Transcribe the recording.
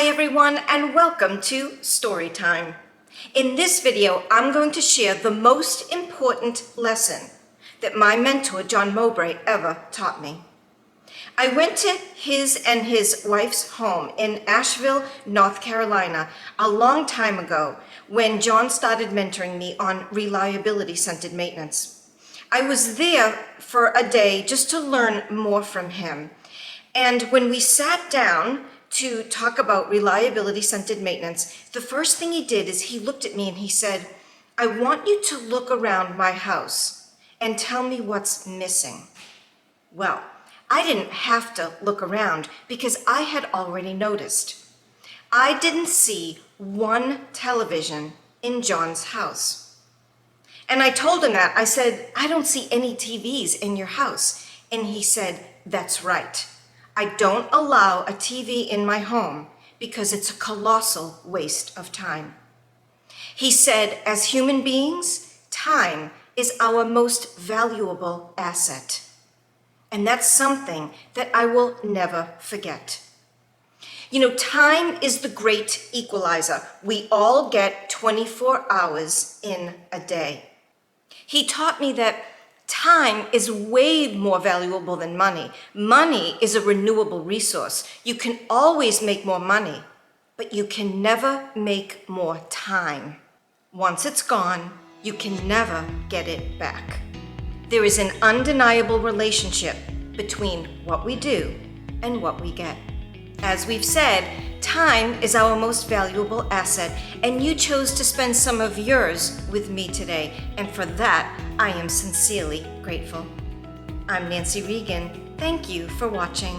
Hi everyone, and welcome to Storytime. In this video, I'm going to share the most important lesson that my mentor, John Moubray, ever taught me. I went to his and his wife's home in Asheville, North Carolina, a long time ago when John started mentoring me on reliability-centered maintenance. I was there for a day just to learn more from him. And when we sat down to talk about reliability-centered maintenance, the first thing he did is he looked at me and he said, I want you to look around my house and tell me what's missing. Well, I didn't have to look around because I had already noticed. I didn't see one television in John's house. And I told him that. I said, I don't see any TVs in your house. And he said, that's right. I don't allow a TV in my home because it's a colossal waste of time. He said, as human beings, time is our most valuable asset. And that's something that I will never forget. You know, time is the great equalizer. We all get 24 hours in a day. He taught me that time is way more valuable than money. Money is a renewable resource. You can always make more money, but you can never make more time. Once it's gone, you can never get it back. There is an undeniable relationship between what we do and what we get. As we've said, time is our most valuable asset, and you chose to spend some of yours with me today, and for that, I am sincerely grateful. I'm Nancy Regan. Thank you for watching.